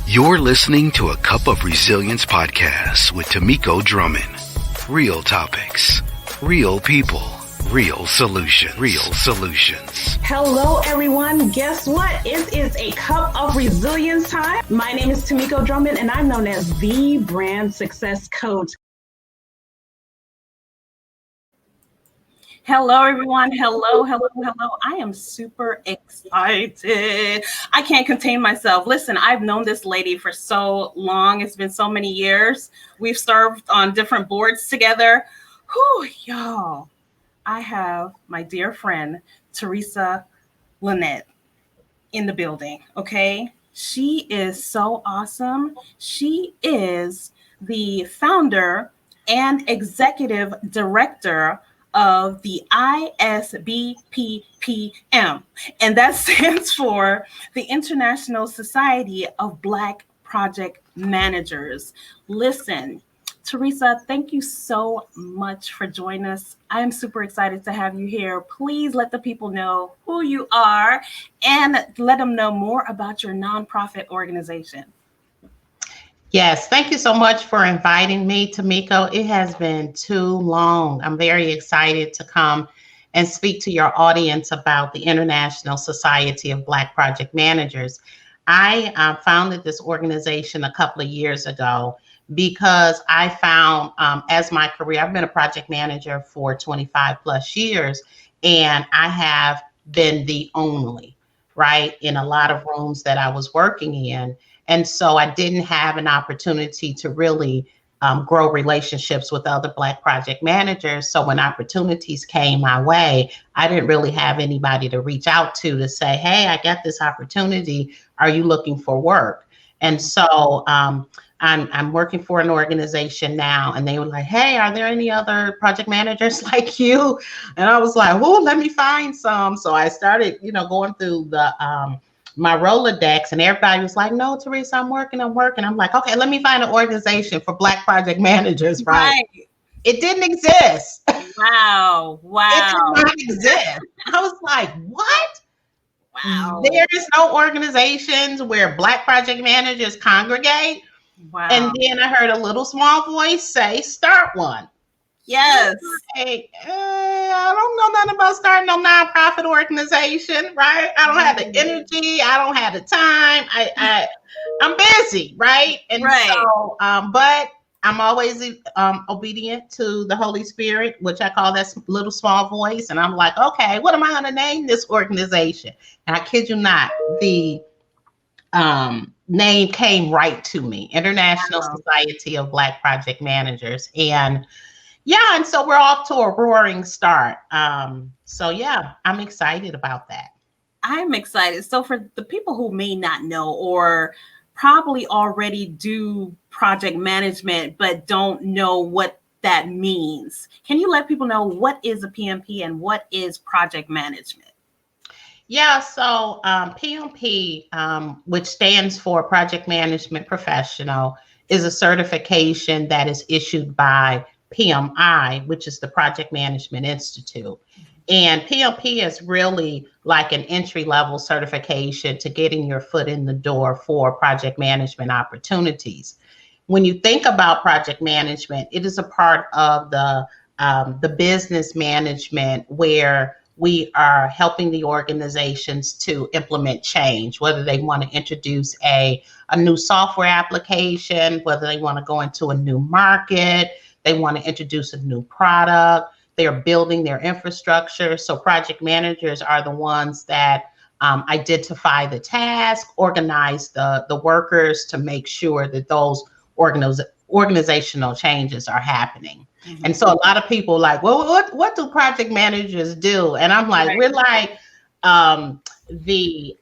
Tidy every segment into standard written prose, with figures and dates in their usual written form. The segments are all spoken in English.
You're listening to a Cup of Resilience podcast with Tamiko Drummond. Real topics, real people, real solutions. Hello, everyone. Guess what? It is a Cup of Resilience time. My name is Tamiko Drummond, and I'm known as the Brand Success Coach. Hello, everyone. Hello. I am super excited. I can't contain myself. Listen, I've known this lady for so long. It's been so many years. We've served on different boards together. Whew, y'all. I have my dear friend, Theresa Lynette, in the building, okay? She is so awesome. She is the founder and executive director of the ISBPPM, and that stands for the International Society of Black Project Managers. Listen, Theresa, thank you so much for joining us. I am super excited to have you here. Please let the people know who you are and let them know more about your nonprofit organization. Yes, thank you so much for inviting me, Tamiko. It has been too long. I'm very excited to come and speak to your audience about the International Society of Black Project Managers. I founded this organization a couple of years ago because I found as my career, I've been a project manager for 25 plus years, and I have been the only, right, in a lot of rooms that I was working in. And so I didn't have an opportunity to really grow relationships with other Black project managers. So when opportunities came my way, I didn't really have anybody to reach out to say, hey, I got this opportunity. Are you looking for work? And so I'm working for an organization now, and they were like, hey, are there any other project managers like you? And I was like, oh, let me find some. So I started, going through the my Rolodex, and everybody was like, no, Theresa, I'm working. I'm like, okay, let me find an organization for Black project managers, right? It didn't exist. Wow. It did not exist. I was like, what? Wow. There's no organizations where Black project managers congregate. Wow. And then I heard a little small voice say, start one. Yes. Like, I don't know nothing about starting no nonprofit organization, right? I don't have the energy. I don't have the time. I'm busy, right? And so, but I'm always obedient to the Holy Spirit, which I call that little small voice. And I'm like, okay, what am I going to name this organization? And I kid you not, the name came right to me, International Society of Black Project Managers. And so we're off to a roaring start. So I'm excited about that. I'm excited. So for the people who may not know or probably already do project management but don't know what that means, can you let people know what is a PMP and what is project management? Yeah, so PMP, which stands for Project Management Professional, is a certification that is issued by PMI, which is the Project Management Institute. And PMP is really like an entry-level certification to getting your foot in the door for project management opportunities. When you think about project management, it is a part of the business management where we are helping the organizations to implement change, whether they want to introduce a new software application, whether they want to go into a new market, they want to introduce a new product, they're building their infrastructure. So project managers are the ones that identify the task, organize the workers to make sure that those organizational changes are happening. Mm-hmm. And so a lot of people like, well, what do project managers do? And I'm like, we're like the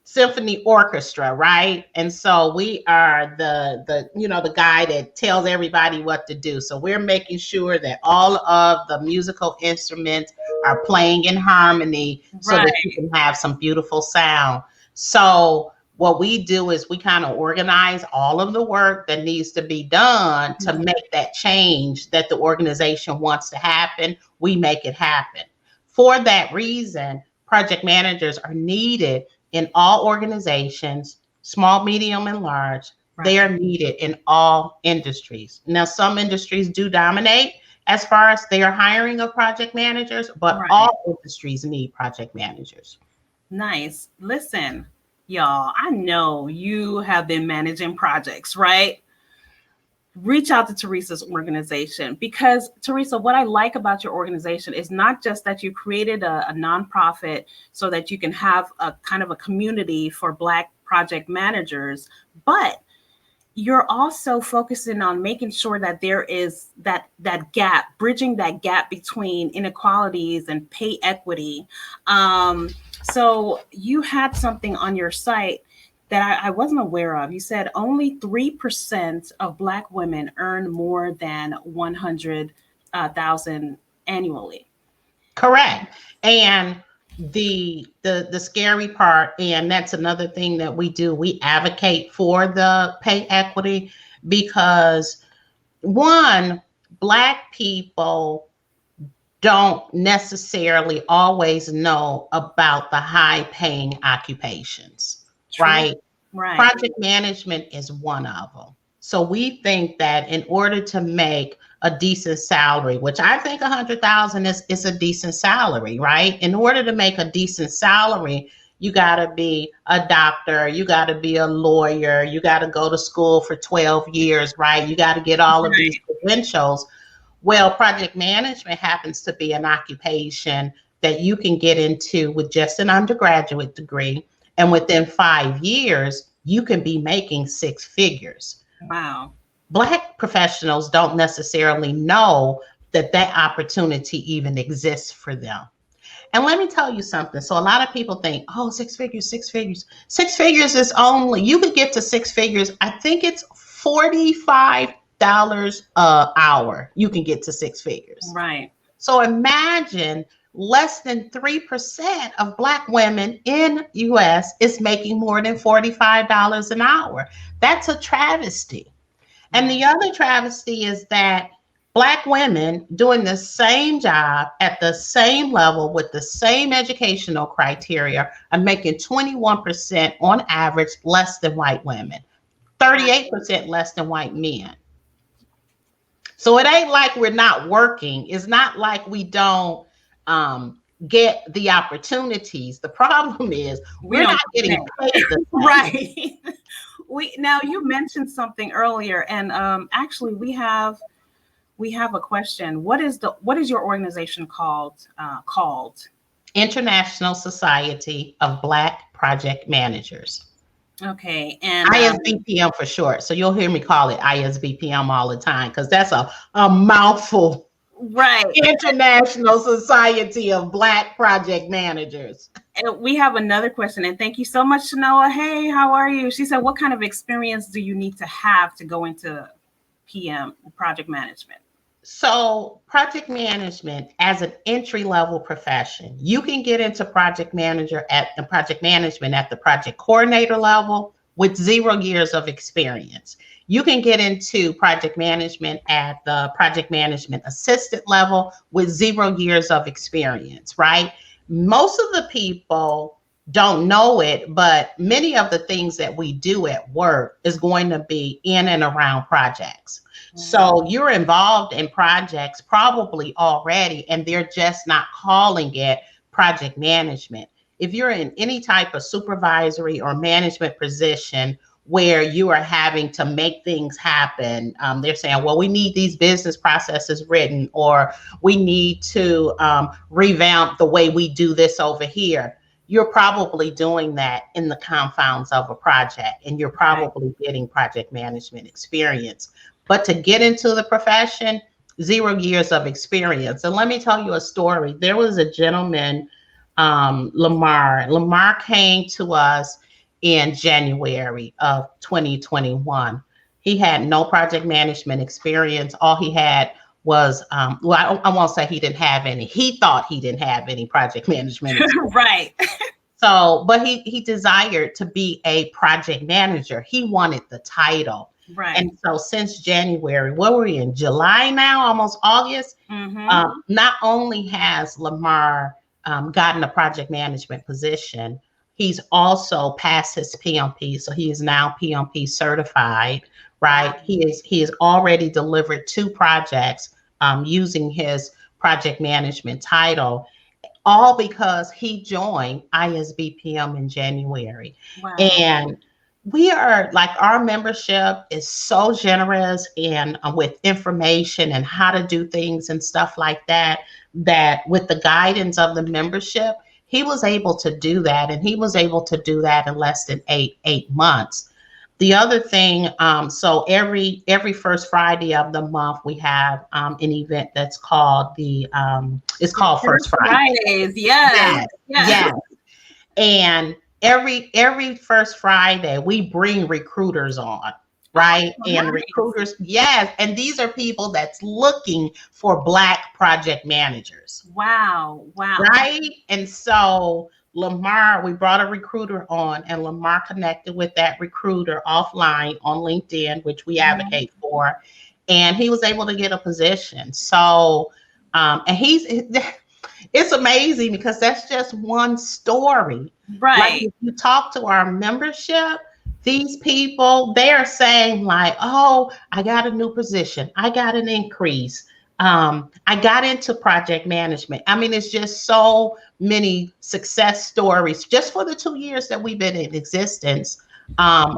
symphony orchestra, right? And so we are the guy that tells everybody what to do. So we're making sure that all of the musical instruments are playing in harmony so that you can have some beautiful sound. So what we do is we kind of organize all of the work that needs to be done to make that change that the organization wants to happen. We make it happen. For that reason, project managers are needed in all organizations, small, medium, and large. Right. They are needed in all industries. Now, some industries do dominate as far as their hiring of project managers, but Right. all industries need project managers. Nice. Listen, y'all, I know you have been managing projects, right? Reach out to Theresa's organization, because Theresa, what I like about your organization is not just that you created a nonprofit so that you can have a kind of a community for Black project managers, but you're also focusing on making sure that there is that gap, bridging that gap between inequalities and pay equity. So you had something on your site that I wasn't aware of. You said only 3% of Black women earn more than 100,000 annually. Correct. And the scary part, and that's another thing that we do, we advocate for the pay equity, because one, Black people don't necessarily always know about the high paying occupations. True. Right? Right. Project management is one of them. So we think that in order to make a decent salary, which I think 100,000 is a decent salary, right? In order to make a decent salary, you got to be a doctor, you got to be a lawyer, you got to go to school for 12 years, right? You got to get all of these credentials. Well, project management happens to be an occupation that you can get into with just an undergraduate degree. And within 5 years, you can be making 6 figures. Wow. Black professionals don't necessarily know that that opportunity even exists for them. And let me tell you something. So a lot of people think, oh, 6 figures, 6 figures. 6 figures is only, you could get to 6 figures. I think it's $45 an hour. You can get to 6 figures. Right. So imagine less than 3% of Black women in US is making more than $45 an hour. That's a travesty. And the other travesty is that Black women doing the same job at the same level with the same educational criteria are making 21% on average less than white women, 38% less than white men. So it ain't like we're not working. It's not like we don't get the opportunities. The problem is we're not getting paid. Right. Now you mentioned something earlier, and actually we have a question. What is your organization called? International Society of Black Project Managers. Okay, and ISBPM for short. So you'll hear me call it ISBPM all the time because that's a mouthful. Right. International Society of Black Project Managers. And we have another question, and thank you so much, Noah. Hey, how are you? She said, what kind of experience do you need to have to go into PM, project management? So project management as an entry-level profession, you can get into project management at the project coordinator level with 0 years of experience. You can get into project management at the project management assistant level with 0 years of experience, right? Most of the people don't know it, but many of the things that we do at work is going to be in and around projects. So you're involved in projects probably already, and they're just not calling it project management. If you're in any type of supervisory or management position where you are having to make things happen, they're saying, well, we need these business processes written, or we need to revamp the way we do this over here. You're probably doing that in the confines of a project, and you're probably getting project management experience. But to get into the profession, 0 years of experience. And let me tell you a story. There was a gentleman, Lamar. Lamar came to us in January of 2021. He had no project management experience. All he had was, I won't say he didn't have any. He thought he didn't have any project management experience. Right. So, but he desired to be a project manager. He wanted the title. Right. And so since January, what were we in? July now, almost August. Not only has Lamar gotten a project management position, He's also passed his PMP, so he is now PMP certified, right? Wow. He has already delivered 2 projects using his project management title, all because he joined ISBPM in January. Wow. And we are like, our membership is so generous and with information and how to do things and stuff like that, that with the guidance of the membership, he was able to do that. And he was able to do that in less than eight months. The other thing, so every first Friday of the month, we have an event that's called it's called First Friday. Fridays, yes. Yes. And every first Friday, we bring recruiters on, right? Oh, and nice. Recruiters, yes. And these are people that's looking for Black project managers. Wow. Right? And so Lamar, we brought a recruiter on, and Lamar connected with that recruiter offline on LinkedIn, which we advocate for, and he was able to get a position. So, and it's amazing because that's just one story. Right. Like, if you talk to our membership, these people, they're saying like, oh, I got a new position. I got an increase. I got into project management. I mean, it's just so many success stories just for the 2 years that we've been in existence,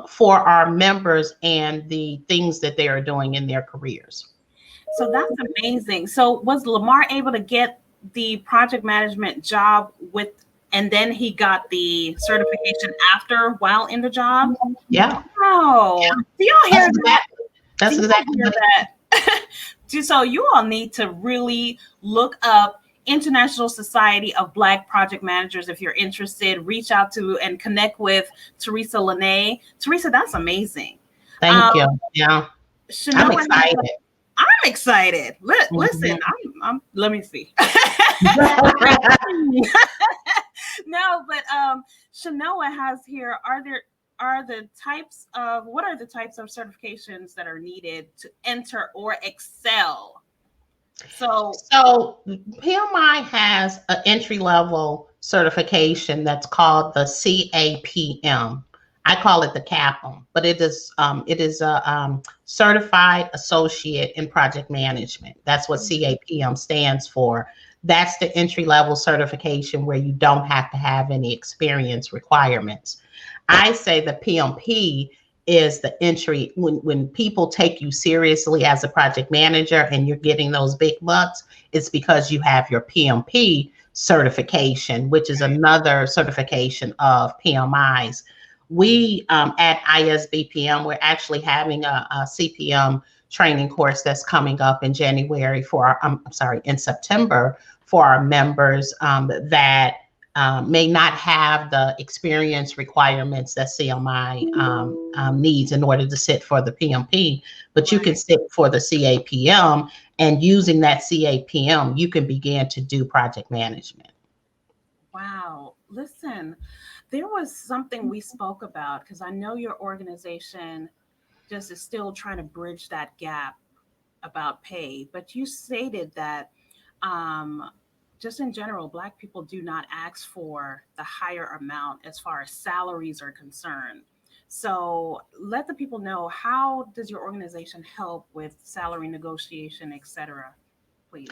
for our members and the things that they are doing in their careers. So that's amazing. So was Lamar able to get the project management job and then he got the certification after while in the job? Yeah. Wow. Yeah. Do y'all hear that? That's exactly that. So you all need to really look up International Society of Black Project Managers. If you're interested, reach out to and connect with Theresa Lene. Theresa, that's amazing. Thank you. Yeah. I'm excited. I'm excited. Listen, let me see. No, but Shanoa has here, what are the types of certifications that are needed to enter or excel? So PMI has an entry-level certification that's called the CAPM. I call it the CAPM, but it is a certified associate in project management. That's what CAPM stands for. That's the entry-level certification where you don't have to have any experience requirements. I say the PMP is the entry when people take you seriously as a project manager and you're getting those big bucks. It's because you have your PMP certification, which is another certification of PMI's. We at ISBPM, we're actually having a CPM training course that's coming up in January in September for our members that may not have the experience requirements that CMI needs in order to sit for the PMP, but you can sit for the CAPM, and using that CAPM, you can begin to do project management. Wow. Listen, there was something we spoke about, because I know your organization just is still trying to bridge that gap about pay, but you stated that just in general, Black people do not ask for the higher amount as far as salaries are concerned. So let the people know, how does your organization help with salary negotiation, et cetera, please?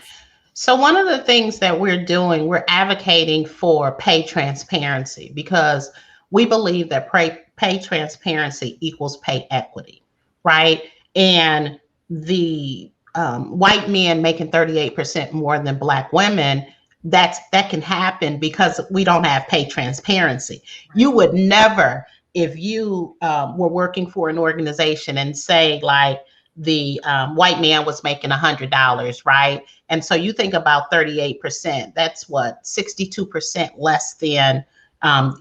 So one of the things that we're doing, we're advocating for pay transparency, because we believe that pay transparency equals pay equity, right? And the white men making 38% more than Black women, that can happen because we don't have pay transparency. Right. You would never, if you were working for an organization and say like the white man was making $100, right? And so you think about 38%, that's what, 62% less than,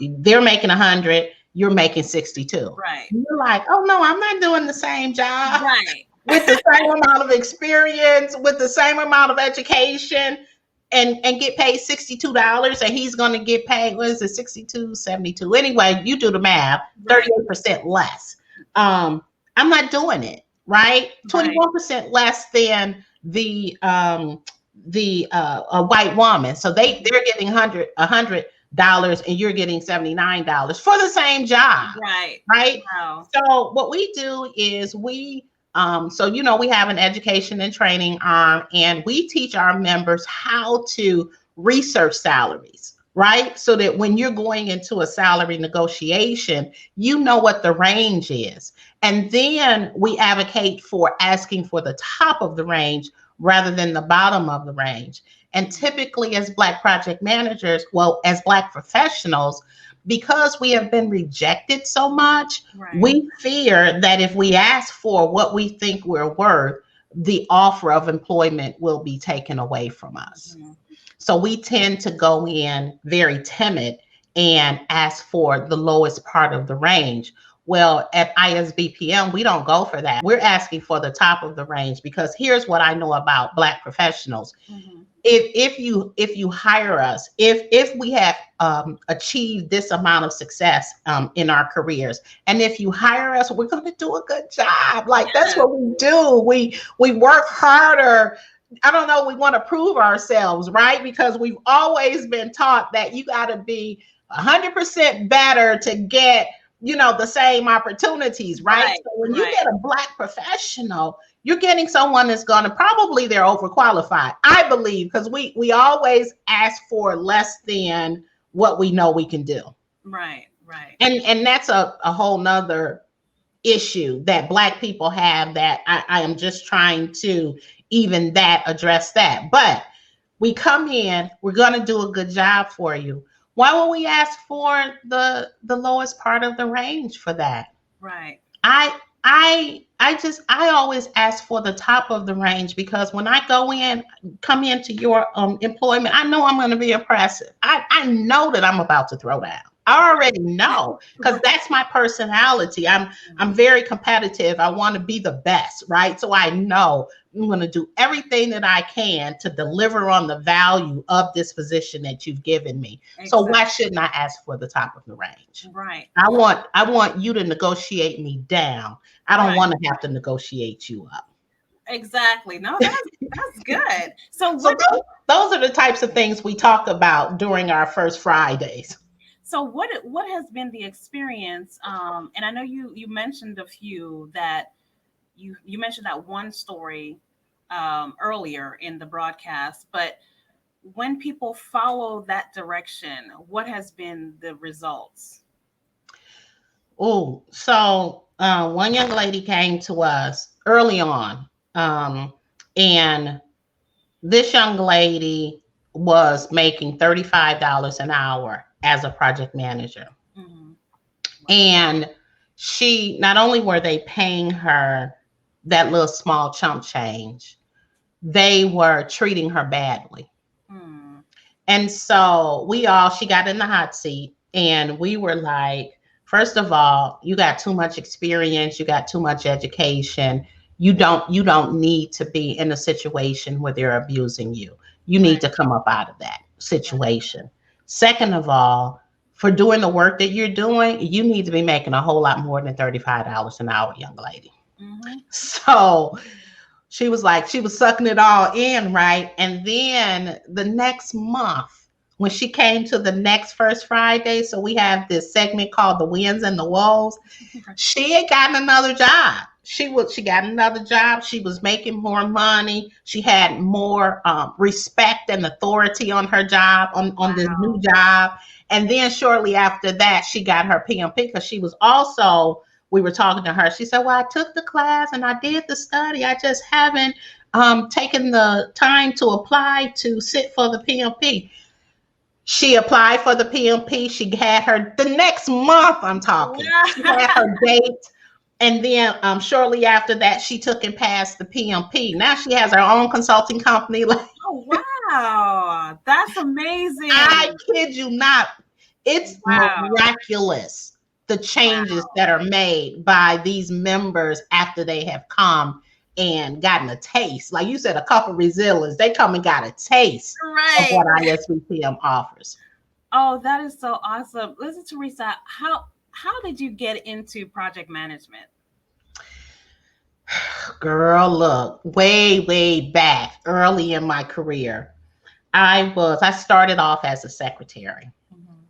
they're making 100, you're making 62. Right. You're like, oh no, I'm not doing the same job. Right. With the same amount of experience, with the same amount of education, and get paid $62, and he's going to get paid, what is it, 62, 72? Anyway, you do the math, 38% less. I'm not doing it, right? 21% less than the a white woman. So they're getting 100 and you're getting $79 for the same job. Right. Right. Wow. So what we do is we have an education and training arm, and we teach our members how to research salaries, right? So that when you're going into a salary negotiation, you know what the range is. And then we advocate for asking for the top of the range rather than the bottom of the range. And typically, as Black project managers, as Black professionals, because we have been rejected so much, we fear that if we ask for what we think we're worth, the offer of employment will be taken away from us. Mm-hmm. So we tend to go in very timid and ask for the lowest part of the range. Well, at ISBPM, we don't go for that. We're asking for the top of the range, because here's what I know about Black professionals. Mm-hmm. If you hire us, if we have achieved this amount of success in our careers, and if you hire us, we're going to do a good job. Like, that's what we do. We work harder. I don't know. We want to prove ourselves, right? Because we've always been taught that you got to be 100% better to get, the same opportunities, right? So when you get a Black professional, you're getting someone that's going to probably, they're overqualified, I believe, because we always ask for less than what we know we can do. Right. And that's a whole nother issue that Black people have, that I am just trying to address that. But we come in, we're going to do a good job for you. Why would we ask for the lowest part of the range for that? Right. I always ask for the top of the range, because when I come into your employment, I know I'm going to be impressive. I know that I'm about to throw down. I already know, because that's my personality. I'm very competitive. I want to be the best, right? So I know I'm going to do everything that I can to deliver on the value of this position that you've given me. Exactly. So why shouldn't I ask for the top of the range? Right. I want you to negotiate me down. I don't want to have to negotiate you up. Exactly. No, that's good. So those are the types of things we talk about during our first Fridays. So what has been the experience? And I know you mentioned a few that you mentioned that one story earlier in the broadcast, but when people follow that direction, what has been the results? Oh, so one young lady came to us early on, and this young lady was making $35 an hour as a project manager. Mm-hmm. And she, not only were they paying her that little small chump change, they were treating her badly. Mm. And so she got in the hot seat, and we were like, first of all, you got too much experience, you got too much education. You don't need to be in a situation where they're abusing you. You need to come up out of that situation. Second of all, for doing the work that you're doing, you need to be making a whole lot more than $35 an hour, young lady. Mm-hmm. So she was sucking it all in, right? And then the next month, when she came to the next First Friday, so we have this segment called The Wins and the Woes, she had gotten another job. She got another job. She was making more money. She had more respect and authority on her job, on this new job. And then shortly after that, she got her PMP, because she was also, we were talking to her. She said, well, I took the class and I did the study. I just haven't taken the time to apply to sit for the PMP. She applied for the PMP. She had her the next month. I'm talking. She had her date. And then shortly after that, she took and passed the PMP. Now she has her own consulting company. Oh, wow. That's amazing. I kid you not. It's miraculous, the changes that are made by these members after they have come and gotten a taste. Like you said, a couple of resilience. They come and got a taste of what ISBPM offers. Oh, that is so awesome. Listen, Theresa, how did you get into project management? Girl, look, way back, early in my career, I started off as a secretary. Mm-hmm.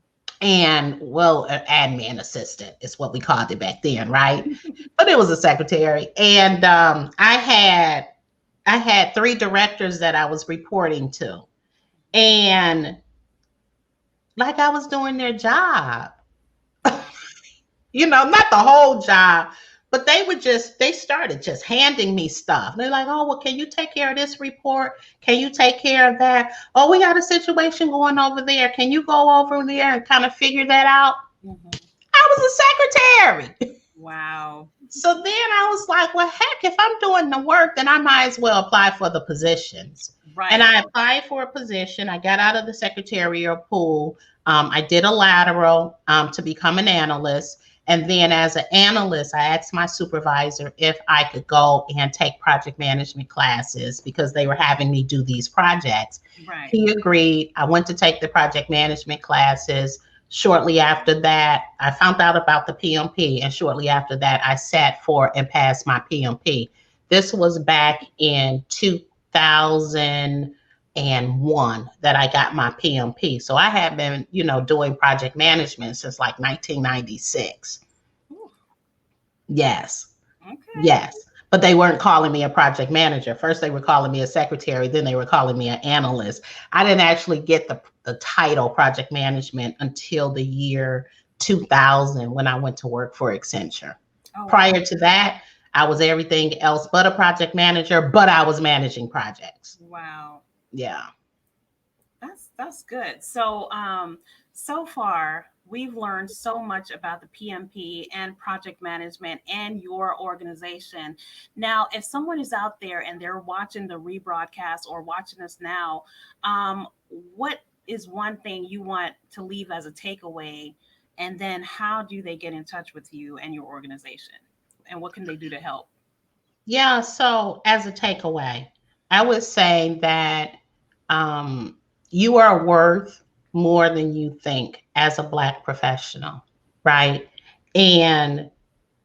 And well, an admin assistant is what we called it back then, right? But it was a secretary. And I had three directors that I was reporting to. And like I was doing their job. Not the whole job, but they started just handing me stuff. They're like, oh, well, can you take care of this report? Can you take care of that? Oh, we got a situation going over there. Can you go over there and kind of figure that out? Mhm. I was a secretary. Wow. So then I was like, well, heck, if I'm doing the work, then I might as well apply for the positions. Right. And I applied for a position. I got out of the secretarial pool. I did a lateral to become an analyst. And then as an analyst, I asked my supervisor if I could go and take project management classes because they were having me do these projects. Right. He agreed. I went to take the project management classes. Shortly after that, I found out about the PMP. And shortly after that, I sat for and passed my PMP. This was back in 2001 that I got my PMP. So I had been, doing project management since like 1996. Ooh. Yes. Okay. Yes. But they weren't calling me a project manager. First, they were calling me a secretary. Then they were calling me an analyst. I didn't actually get the title project management until the year 2000 when I went to work for Accenture. Oh, wow. Prior to that, I was everything else but a project manager, but I was managing projects. Wow. Yeah. That's good. So so far we've learned so much about the PMP and project management and your organization. Now, if someone is out there and they're watching the rebroadcast or watching us now, what is one thing you want to leave as a takeaway? And then how do they get in touch with you and your organization? And what can they do to help? Yeah. So as a takeaway, I would say that you are worth more than you think as a Black professional, right? And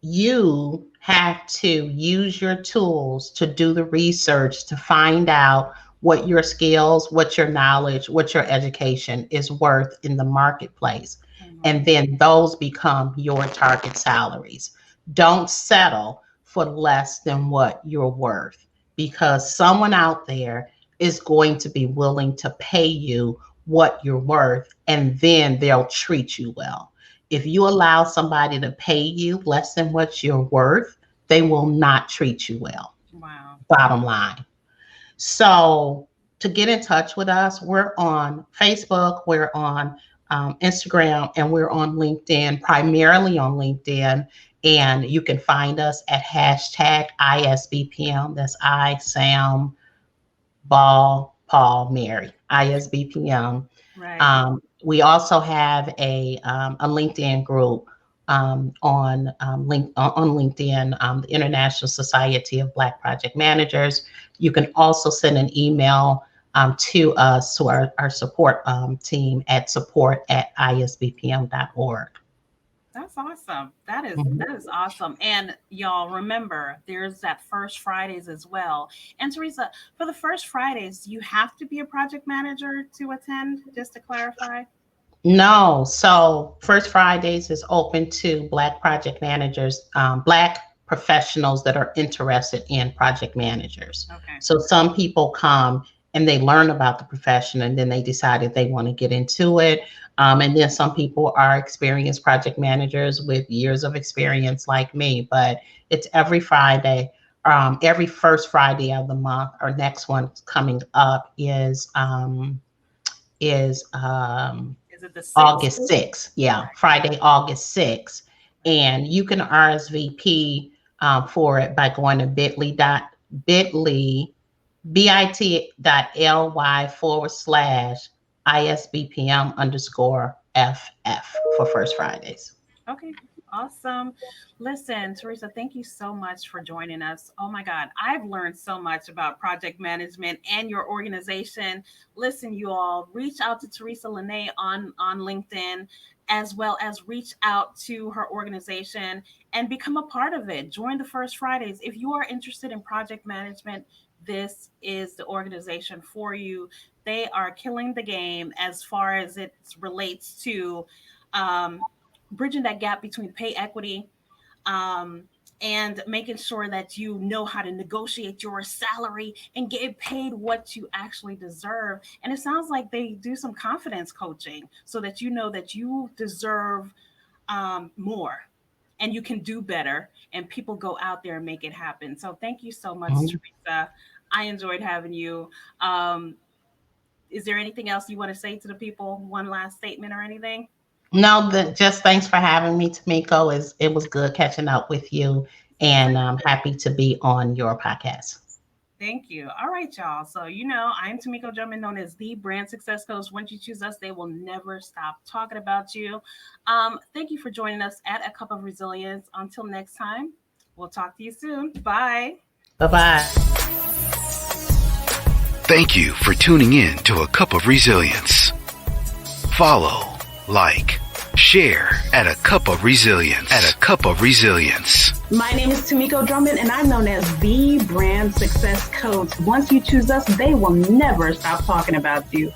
you have to use your tools to do the research to find out what your skills, what your knowledge, what your education is worth in the marketplace. Mhm. And then those become your target salaries. Don't settle for less than what you're worth because someone out there is going to be willing to pay you what you're worth and then they'll treat you well. If you allow somebody to pay you less than what you're worth, they will not treat you well. Wow. Bottom line. So to get in touch with us, we're on Facebook, we're on Instagram, and we're on LinkedIn, primarily on LinkedIn. And you can find us at hashtag ISBPM. That's I, Sam, Ball, Paul, Mary, ISBPM. Right. We also have a LinkedIn group on LinkedIn, the International Society of Black Project Managers. You can also send an email to us, to our support team at support@isbpm.org. That's awesome. That is Mhm. that is awesome. And y'all remember, there's that First Fridays as well. And Theresa, for the First Fridays, you have to be a project manager to attend, just to clarify. No, so First Fridays is open to Black project managers, Black professionals that are interested in project managers. Okay. So some people come and they learn about the profession and then they decided they want to get into it. And then some people are experienced project managers with years of experience like me, but it's every Friday. Every first Friday of the month. Our next one coming up is Is it the 6th? August 6th. Yeah, Friday, August 6th. And you can RSVP for it by going to bit.ly, bit.ly/ ISBPM_FF for First Fridays. Okay, awesome. Listen, Theresa, thank you so much for joining us. Oh my God, I've learned so much about project management and your organization. Listen, you all, reach out to Theresa Lene on LinkedIn, as well as reach out to her organization and become a part of it. Join the First Fridays. If you are interested in project management, this is the organization for you. They are killing the game as far as it relates to bridging that gap between pay equity, and making sure that you know how to negotiate your salary and get paid what you actually deserve. And it sounds like they do some confidence coaching so that you know that you deserve more and you can do better, and people go out there and make it happen. So thank you so much, Theresa. I enjoyed having you. Is there anything else you want to say to the people? One last statement or anything? No, just thanks for having me, Tamiko. It was good catching up with you, and I'm happy to be on your podcast. Thank you. All right, y'all. So, I'm Tamiko Drummond, known as the brand success coach. Once you choose us, they will never stop talking about you. Thank you for joining us at A Cup of Resilience. Until next time, we'll talk to you soon. Bye. Bye-bye. Thank you for tuning in to A Cup of Resilience. Follow, like, share at A Cup of Resilience. At A Cup of Resilience. My name is Tamiko Drummond, and I'm known as the brand success coach. Once you choose us, they will never stop talking about you.